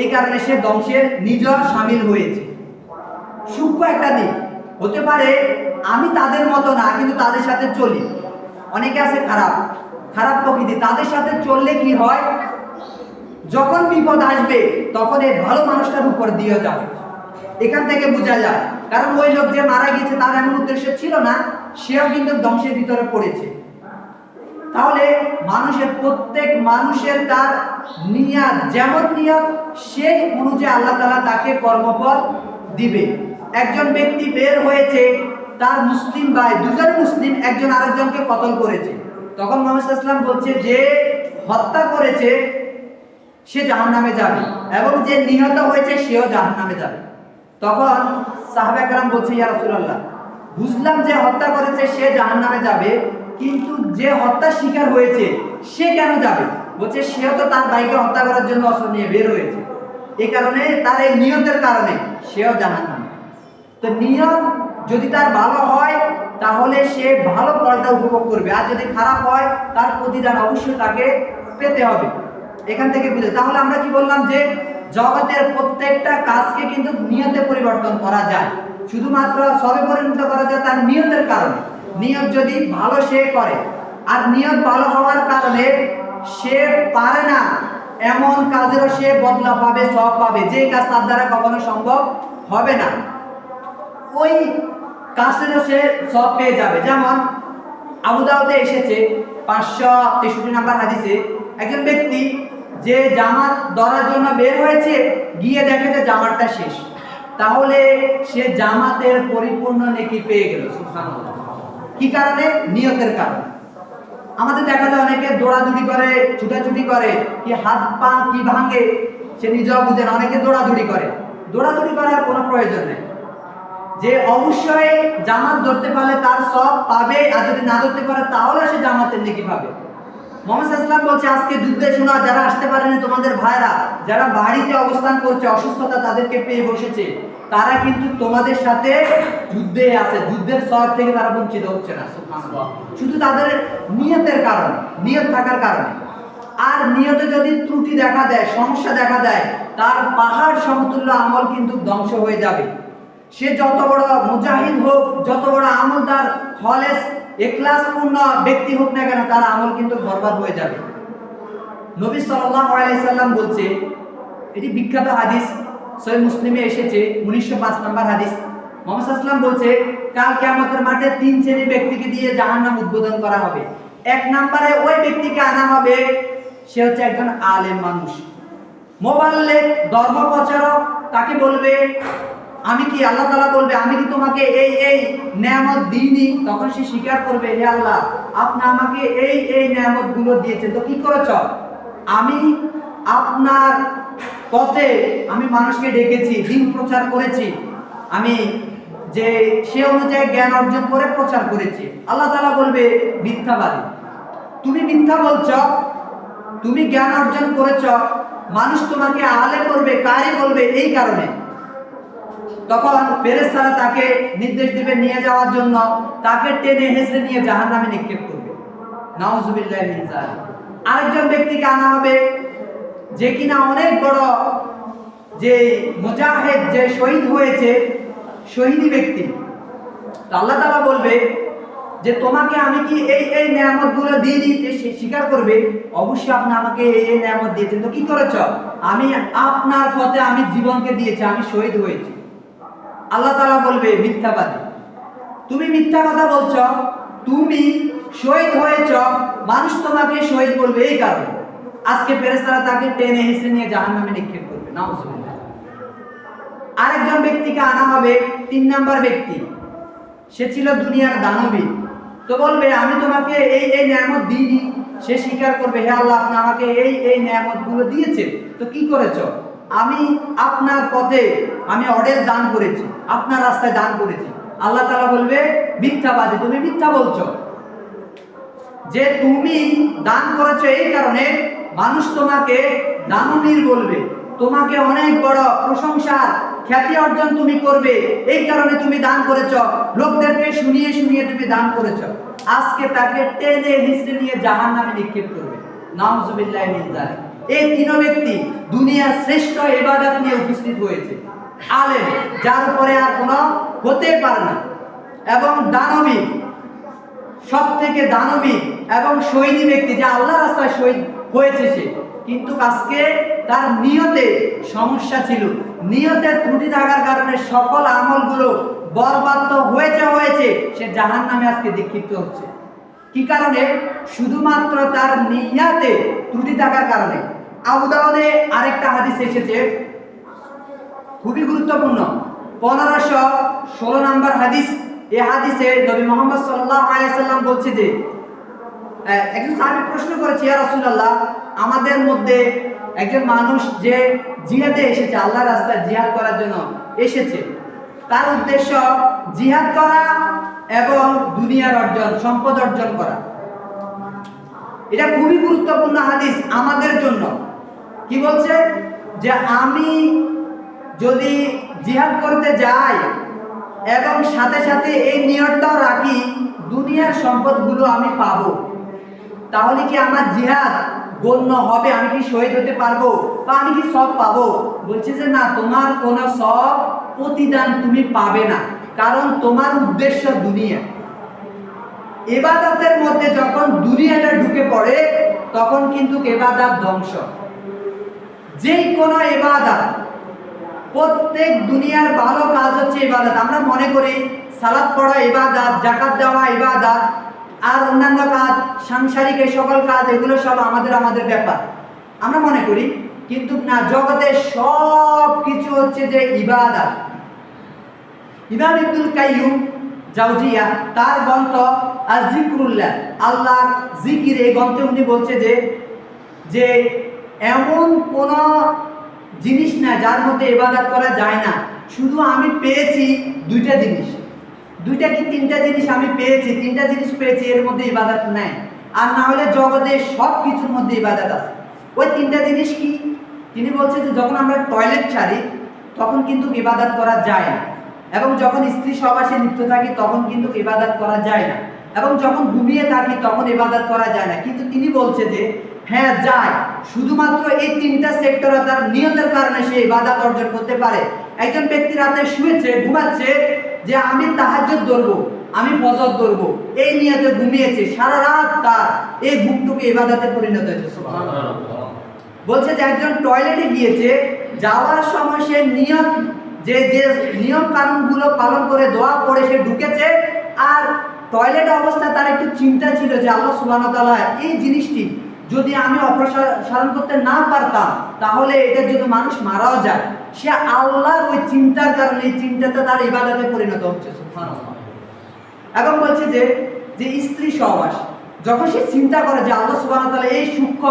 A: এই কারণে সে ধ্বংসের নিজের সামিল হয়েছে। সূক্ষ্ম একটা দিক হতে পারে আমি তাদের মতো না, কিন্তু তাদের সাথে চলি। অনেকে আছে খারাপ খারাপ প্রকৃতি, তাদের সাথে চললে কি হয়, যখন বিপদ আসবে তখন এই ভালো মানুষটার উপর দিয়ে যাবে। এখান থেকে বোঝা যায়, কারণ ওই লোক যে মারা গিয়েছে তার এমন উদ্দেশ্য ছিল না, সেও কিন্তু ধ্বংসের ভিতরে পড়েছে। তাহলে প্রত্যেক মানুষের তার নিয়ত, যেমন নিয়ত সেই অনুযায়ী আল্লাহ তাআলা তাকে কর্মফল দিবে। একজন ব্যক্তি বের হয়েছে, তার মুসলিম ভাই, দুজন মুসলিম একজন আরেকজনকে কতল করেছে, তখন মুহাম্মদ সাল্লাল্লাহু আলাইহি ওয়াসাল্লাম বলছে যে হত্যা করেছে সে জাহান্নামে যাবে, এবং যে নিহত হয়েছে সেও জাহান্নামে যাবে। তখন সাহাবায়ে কেরাম বলছে, ইয়া রাসূলুল্লাহ, বুঝলাম যে হত্যা করেছে সে জাহান্নামে যাবে, কিন্তু যে হত্যা শিকার হয়েছে সে কেন যাবে? বলছে সেও তো তার ভাইকে হত্যা করার জন্য অস্ত্র নিয়ে বের হয়েছে, এই কারণে তার এই নিয়তের কারণে সেও জাহান্নামে। তো নিয়ত যদি তার ভালো হয় তাহলে সে ভালো ফলটা উপভোগ করবে, আর যদি খারাপ হয় তার প্রতিদান অবশ্যই তাকে পেতে হবে। এখান থেকে বুঝে, তাহলে আমরা কি বললাম যে জগতের প্রত্যেকটা কাজকে কিন্তু নিয়তে পরিবর্তন করা যায়, শুধুমাত্র সবে পরিণত করা যায় তার নিয়তের কারণে। নিয়ত যদি ভালো সে করে, আর নিয়ত ভালো হওয়ার কারণে সে পারে না এমন কাজেরও সে বদলা পাবে, সব পাবে, যে কাজ তার দ্বারা কখনো সম্ভব হবে না, ওই কাজেরও সে সব পেয়ে যাবে। যেমন আবু দাউদে এসেছে 563 নম্বর হাদিসে, একজন ব্যক্তি যে জামাত ধরার জন্য বের হয়েছে, গিয়ে দেখে যে জামাতটা শেষ, তাহলে সে জামাতের পরিপূর্ণ নেকি পেয়ে গেল। সুবহানাল্লাহ। কি কারণে? নিয়তের কারণে। আমাদের দেখা যায় অনেকে দৌড়াদৌড়ি করে, ছুটাছুটি করে, কি হাত পা কি ভাঙে সে নিজেও বুঝে না, অনেকে দৌড়াদৌড়ি করে। দৌড়াদৌড়ি করার কোনো প্রয়োজন নেই, যে অবশ্যই জামাত ধরতে পারলে তার সব পাবে, আর যদি না ধরতে পারে তাহলে সে জামাতের নেকি পাবে। মুহাম্মদ সাল্লাল্লাহু আলাইহি ওয়াসাল্লাম বলছে আজকে যুদ্ধে শোনা যারা আসতে পারেনি তোমাদের ভাইরা, যারা বাড়িতে অবস্থান করছে, অসুস্থতা তাদেরকে পেয়ে বসেছে, তারা কিন্তু তোমাদের সাথে যুদ্ধে আছে, যুদ্ধের সওয়াব থেকে তারা বঞ্চিত হচ্ছে না। সুবহানাল্লাহ। শুধু তাদের নিয়তের কারণে, নিয়ত থাকার কারণে। আর নিয়তে যদি ত্রুটি দেখা দেয়, সমস্যা দেখা দেয়, তার পাহাড় সমতুল্য আমল কিন্তু ধ্বংস হয়ে যাবে। সে যত বড় মুজাহিদ হোক, যত বড় আমলদার, খালেস ইখলাসপূর্ণ ব্যক্তি হোক না কেন, তার আমল কিন্তু বরবাদ হয়ে যাবে। নবী সাল্লাল্লাহু আলাইহি সাল্লাম বলছে, এটি বিখ্যাত হাদিস, সহিহ মুসলিমে এসেছে 1905 নম্বর হাদিস। মুহাম্মদ সাল্লাল্লাহু আলাইহি ওয়াসাল্লাম বলছে কাল কিয়ামতের মাঠে 3 শ্রেণীর ব্যক্তিকে দিয়ে জাহান্নাম উদ্বোধন করা হবে। এক নম্বরে ওই ব্যক্তিকে আনা হবে, সে হচ্ছে একজন আলেম মানুষ, মোবাল্লিগ, ধর্ম প্রচারক। তাকে বলবে আমি কি, আল্লাহ তাআলা বলবে আমি কি তোমাকে এই এই নেয়ামত দিইনি? তখন সে স্বীকার করবে, হে আল্লাহ আপনি আমাকে এই এই নেয়ামতগুলো দিয়েছেন, তো কি করেছ? আমি আপনার পথে আমি মানুষকে ডেকেছি, দিন প্রচার করেছি, আমি যে সে অনুযায়ী জ্ঞান অর্জন করে প্রচার করেছি। আল্লাহ তাআলা বলবে মিথ্যাবাদী, তুমি মিথ্যা বলছ, তুমি জ্ঞান অর্জন করেছ, মানুষ তোমাকে আলেম বলবে, কারি বলবে এই কারণে। তখন ফেরেশতারা তাকে নির্দেশ দিবে নিয়ে যাওয়ার জন্য, তাকে টেনে হেঁচড়ে নিয়ে জাহান্নামে নিক্ষেপ করবে। নাউজুবিল্লাহি মিন যালিক। আরেকজন ব্যক্তিকে আনা হবে যে কিনা অনেক বড়, যে মুজাহিদ, যে শহীদ হয়েছে, শহীদি ব্যক্তি। তো আল্লাহ তাআলা বলবে যে তোমাকে আমি কি এই এই নেয়ামতগুলো দিয়ে দিতে? সে স্বীকার করবে অবশ্যই আপনি আমাকে এই এই নেয়ামত দিয়েছেন, তো কি করেছ? আমি আপনার পথে আমি জীবনকে দিয়েছি, আমি শহীদ হয়েছি। আল্লাহ তাআলা বলবে মিথ্যাবাদী, তুমি মিথ্যা কথা বলছ, তুমি শহীদ হয়েছ, মানুষ তোমাকে শহীদ বলবে এই কারণে। আজকে ফেরেশতারা তাকে টেনে হেঁচড়ে নিয়ে জাহান্নামে নিক্ষেপ করবে। নাউজুবিল্লাহ। আরেকজন ব্যক্তিকে আনা হবে, 3 নাম্বার ব্যক্তি, সে ছিল দুনিয়ার দানবী। তো বলবে আমি তোমাকে এই এই নেয়ামত দিইনি। সে স্বীকার করবে, হে আল্লাহ আপনি আমাকে এই এই নেয়ামতগুলো দিয়েছেন, তো কি করেছ? আমি আপনার পথে আমি অঢেল দান করেছি, আপনার রাস্তায় দান করেছি। আল্লাহ তাআলা বলবে মিথ্যাবাদী, তুমি মিথ্যা বলছো, যে তুমি দান করেছো এই কারণে মানুষ তোমাকে দানবীর বলবে, তোমাকে অনেক বড় প্রশংসার খ্যাতি অর্জন তুমি করবে, এই কারণে তুমি দান করেছো, লোকদেরকে শুনিয়ে শুনিয়ে তুমি দান করেছো। আজকে তাকে টেনে হিঁচড়ে নিয়ে জাহান্নামে নিক্ষেপ করবে। নাউজুবিল্লাহি মিন যালিক। এই 3 ব্যক্তি দুনিয়ার শ্রেষ্ঠ ইবাদত নিয়ে উপস্থিত হয়েছে, আলেম, যার উপরে আর কোনো হতে পারে না, এবং দানবী, সব থেকে দানবী এবং শহীদি ব্যক্তি, যে আল্লাহর রাস্তায় শহীদ হয়েছে সে, কিন্তু আজকে তার নিয়তে সমস্যা ছিল, নিয়তে ত্রুটি থাকার কারণে সকল আমলগুলো বরবাদ হয়েছে, সে জাহান্নামে আজকে দীক্ষিত হচ্ছে। কি কারণে? শুধুমাত্র তার নিয়তে ত্রুটি থাকার কারণে। আবু দাউদে আরেকটা হাদিস এসেছে, খুবই গুরুত্বপূর্ণ, 1516 নম্বর হাদিস। এই হাদিসে নবী মুহাম্মদ সাল্লাল্লাহু আলাইহি ওয়াসাল্লাম বলছে যে একজন সাহাবী প্রশ্ন করেছে, ইয়া রাসূলুল্লাহ আমাদের মধ্যে একজন মানুষ যে জিহাদে এসেছে, আল্লাহর রাস্তায় জিহাদ করার জন্য এসেছে, তার উদ্দেশ্য জিহাদ করা এবং দুনিয়ার অর্জন, সম্পদ অর্জন করা। এটা খুবই গুরুত্বপূর্ণ হাদিস আমাদের জন্য। কি বলছে? যে আমি যদি জিহাদ করতে যাই এবং সাথে সাথে এই নিয়তটাও রাখি দুনিয়ার সম্পদগুলো আমি পাবো, তাহলে কি আমার জিহাদ গণ্য হবে? আমি কি শহীদ হতে পারবো বা আমি কি সব পাবো? বলছে যে না, তোমার কোনো সব প্রতিদান তুমি পাবে না, কারণ তোমার উদ্দেশ্য দুনিয়া। ইবাদতের মধ্যে যখন দুনিয়াটা ঢুকে পড়ে তখন কিন্তু ইবাদত ধ্বংস। যেই কোনো ইবাদত, প্রত্যেক দুনিয়ার ভালো কাজ হচ্ছে ইবাদত। আমরা মনে করি সালাত পড়া ইবাদত, যাকাত দেওয়া ইবাদত, আর অন্যান্য কাজ, সাংসারিক এই সকল কাজ, এগুলো সব আমাদের ব্যাপার আমরা মনে করি, কিন্তু না, জগতের সব কিছু হচ্ছে যে ইবাদত। ইমাম ইবনুল কাইয়্যুম জাওজিয়া তার গ্রন্থ আয-যিকরুল্লাহ, আল্লাহ জিকির, এই গ্রন্থে উনি বলছে যে এমন কোন জিনিস না যার মধ্যে ইবাদত করা যায় না। শুধু আমি পেয়েছি 2টা জিনিস, 2টা কি 3টা জিনিস আমি পেয়েছি, 3টা জিনিস পেয়েছি, এর মধ্যে ইবাদত নাই। আর না হলে জগতের সব কিছুর মধ্যে ইবাদত আছে। ওই 3টা জিনিস কি? তিনি বলছেন যে যখন আমরা টয়লেট ছাড়ি তখন কিন্তু ইবাদত করা যায় না, এবং যখন স্ত্রী সহবাসে লিপ্ত থাকি তখন কিন্তু ইবাদত করা যায় না, এবং যখন ঘুমিয়ে থাকি তখন ইবাদত করা যায় না। কিন্তু তিনি বলছে যে হ্যাঁ যায়, শুধুমাত্র এই 3টা সেক্টরে তার নিয়তের কারণে সে ইবাদত অর্জন করতে পারে। একজন ব্যক্তি রাতে শুয়েছে, ঘুমাচ্ছে, যে আমি তাহাজ্জুদ ধরবো, আমি ফজর ধরবো, এই নিয়তে ঘুমিয়েছে, সারা রাত তার এই ঘুমটুকু ইবাদতে পরিণত হয়েছে। সুবহানাল্লাহ। বলছে যে একজন টয়লেটে গিয়েছে, যাওয়ার সময় সে নিয়ত যে যে নিয়ম কানুনগুলো পালন করে দোয়া পড়ে সে ঢুকেছে, আর টয়লেট অবস্থায় তার একটু চিন্তা ছিল যে আল্লাহ সুবহানাহু ওয়া তাআলা এই জিনিসটি যদি আমি অপসারণ করতে না পারতাম তাহলে এটার জন্য মানুষ মারাও যায়, সে আল্লাহর ওই চিন্তার কারণে এই চিন্তাটা তার ইবাদতে পরিণত হচ্ছে। সুবহানাল্লাহ। এবং বলছে যে যে স্ত্রী সহবাস, যখন সে চিন্তা করে যে আল্লাহ সুবহানাহু ওয়া তাআলা এই সূক্ষ্ম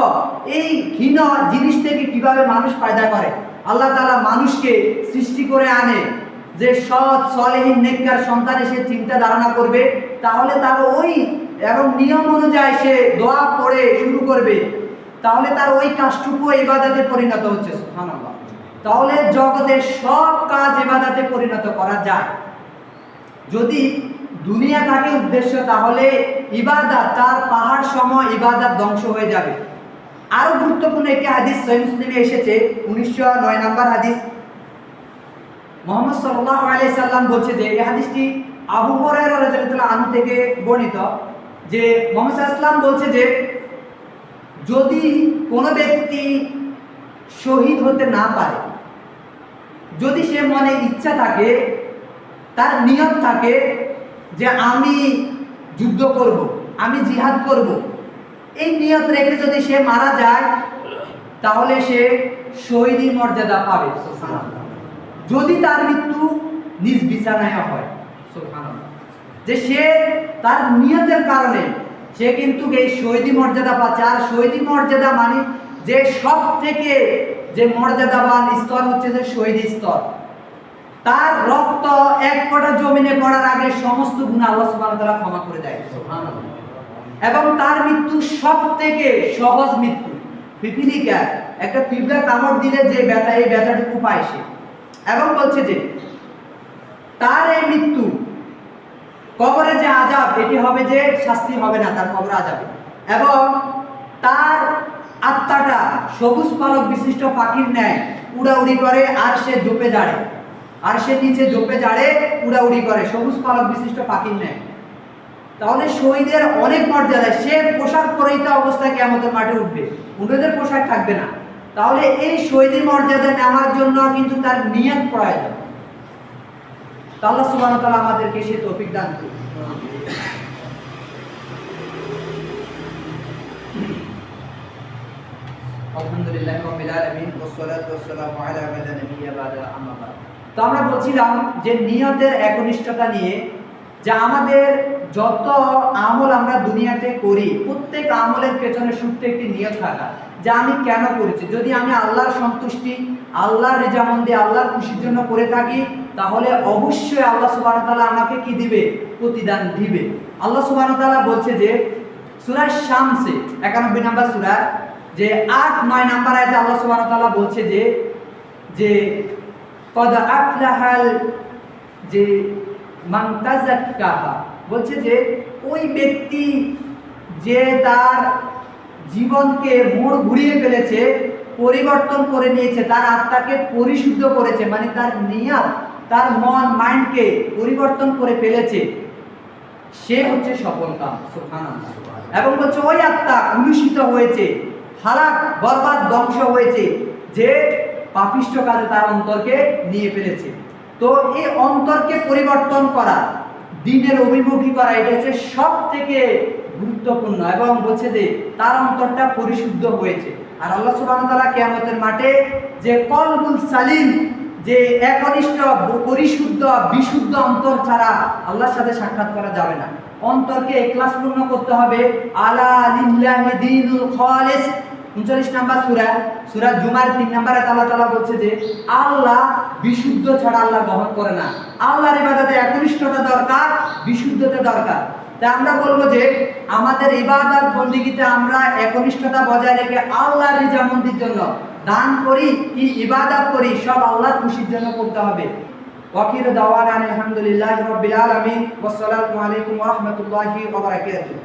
A: এই ঘৃণ জিনিস থেকে কিভাবে মানুষ ফায়দা করে, আল্লাহ তাআলা মানুষকে সৃষ্টি করে আনে যে সৎ সলেহীন নেককার সন্তান এসে চিন্তা ধারণা করবে, তাহলে তার ওই এবং নিয়ম অনুযায়ী সে দোয়া পড়ে শুরু করবে, তাহলে তার ওই কাজটুকু ইবাদতে পরিণত হচ্ছে। সুবহানাল্লাহ। তাহলে জগতের সব কাজ ইবাদতে পরিণত করা যায়। যদি দুনিয়া থাকে উদ্দেশ্য, তাহলে ইবাদত তার পাহাড় সময় ইবাদত ধ্বংস হয়ে যাবে। আরো গুরুত্বপূর্ণ একটি হাদিস সহিহ মুসলিমে এসেছে, 1909 নম্বর হাদিস। মুহাম্মদ সাল্লাল্লাহু আলাইহি সাল্লাম বলছে যে এই হাদিসটি আবু হুরায়রা রাদিয়াল্লাহু আনহু থেকে বর্ণিত, যে মুহাম্মদ সাল্লাল্লাহু আলাইহি সাল্লাম বলছে যে যদি কোনো ব্যক্তি শহীদ হতে না পারে, যদি সে মনে ইচ্ছা থাকে, তার নিয়ত থাকে যে আমি যুদ্ধ করব, আমি জিহাদ করব, এই নিয়ত রেখে যদি সে মারা যায় তাহলে সে শহীদের মর্যাদা পাবে। সুবহানাল্লাহ। যদি তার মৃত্যু নিজ বিছানায় হয়, সুবহানাল্লাহ, যে সে তার নিয়তের কারণে সে কিন্তু এই শহীদি মর্যাদা পাচ্ছে। আর শহীদি মর্যাদা মানে যে সব থেকে যে মর্যাদাবান স্তর হচ্ছে যে শহীদ স্তর, তার রক্ত এক ফোঁটা জমিনে পড়ার আগে সমস্ত গুনাহ আল্লাহ সুবহানাহু ওয়া তাআলা ক্ষমা করে দেয়। সুবহানাল্লাহ। এবং তার মৃত্যু সব থেকে সহজ মৃত্যু। পিপিলিকা একটা পিঁপড়া কামড় দিলে যে ব্যথা, এই ব্যথাটুকু পায় সে। এবং বলছে যে তার এই মৃত্যু, কবরে যে আযাব, এটি হবে যে শাস্তি হবে না তার কবরে আযাবে, এবং তার আত্মাটা সবুজ পালক বিশিষ্ট পাখির ন্যায় উড়াউড়ি করে, আর সে জোপে জাড়ে, আর সে নিচে জোপে জাড়ে উড়াউড়ি করে সবুজ পালক বিশিষ্ট পাখির ন্যায়। তাহলে শহীদের অনেক মর্যাদা, সে পোশাক পরিহিত অবস্থায় কিয়ামতের মাঠে উঠবে, উঠেদের পোশাক থাকবে না। তাহলে এই শহীদের মর্যাদা নেওয়ার জন্য কিন্তু তার নিয়ত প্রয়োজন। আল্লাহ সুবহানাহু ওয়া তাআলা আমাদেরকে সেই তৌফিক দান করুন। আলহামদুলিল্লাহি রাব্বিল আলামিন ওয়াসসালাতু ওয়াসসালামু আলা মান লা নাবিয়্যা বা'দা, আম্মা বা'দ। তো আমরা বলছিলাম যে নিয়তের একনিষ্ঠতা নিয়ে, যে আমাদের যত আমল আমরা দুনিয়াতে করি, প্রত্যেক আমলের পেছনে সূত্রে একটি নিয়ত থাকা, যে আমি কেন করেছি। যদি আমি আল্লাহর সন্তুষ্টি, আল্লাহর রেজামন্দি, আল্লাহর খুশির জন্য করে থাকি, তাহলে অবশ্যই আল্লাহ সুবহানাহু ওয়া তাআলা আমাকে কি দিবে? প্রতিদান দিবে। আল্লাহ সুবহানাহু ওয়া তাআলা বলছে যে সূরা শামসে 91 নম্বর সূরা, যে 8-9 নম্বর আয়াতে আল্লাহ সুবহানাহু ওয়া তাআলা বলছে যে যে কদ আফলাহাল যে মান তাযাক্কাহা, বলছে যে ওই ব্যক্তি যে তার জীবনকে মোড় ঘুরিয়ে ফেলেছে, পরিবর্তন করে নিয়েছে, তার আত্মাকে পরিশুদ্ধ করেছে, মানে তার নিয়ত, তার মন মাইন্ডকে পরিবর্তন করে ফেলেছে, সে হচ্ছে সফলকাম। সুবহানাল্লাহ। এবং বলছে ওই আত্মা কলুষিত হয়েছে, হালাক বরবাদ ধ্বংস হয়েছে, যে পাপিষ্ঠ কাজে তার অন্তরকে নিয়ে ফেলেছে। তো এই অন্তরকে পরিবর্তন করা, দ্বীনের অভিমুখী করা, এটা হচ্ছে সব থেকে গুরুত্বপূর্ণ। এবং বলছে যে তার অন্তরটা পরিশুদ্ধ হয়েছে। আর আল্লাহ সুবহানাহু ওয়া তাআলা কিয়ামতের মাঠে যে কলবুল সালিম, যে একনিষ্ঠ পরিশুদ্ধ বিশুদ্ধ অন্তর ছাড়া আল্লাহর সাথে সাক্ষাৎ করা যাবে না। অন্তরকে ইখলাসপূর্ণ করতে হবে। আলা লিল্লাহি দীনুল খালিস, 39 নম্বর সূরা, সূরা জুমার 3 নম্বর আয়াতে আল্লাহ তাআলা বলছে যে আল্লাহ বিশুদ্ধ ছাড়া আল্লাহ গ্রহণ করে না। আল্লাহর ইবাদতে একনিষ্ঠতা দরকার, বিশুদ্ধতা দরকার। তাই আমরা বলবো যে আমাদের ইবাদত বন্দেগীতে আমরা একনিষ্ঠতা বজায় রেখে আল্লাহর রিজামন্দির জন্য দান করি কি ইবাদত করি, সব আল্লাহর খুশির জন্য করতে হবে। ওয়াকির দাওয়ানা আলহামদুলিল্লাহি রাব্বিল আলামিন ওয়াসসালামু আলাইকুম ওয়া রাহমাতুল্লাহি ওয়া বারাকাতুহু।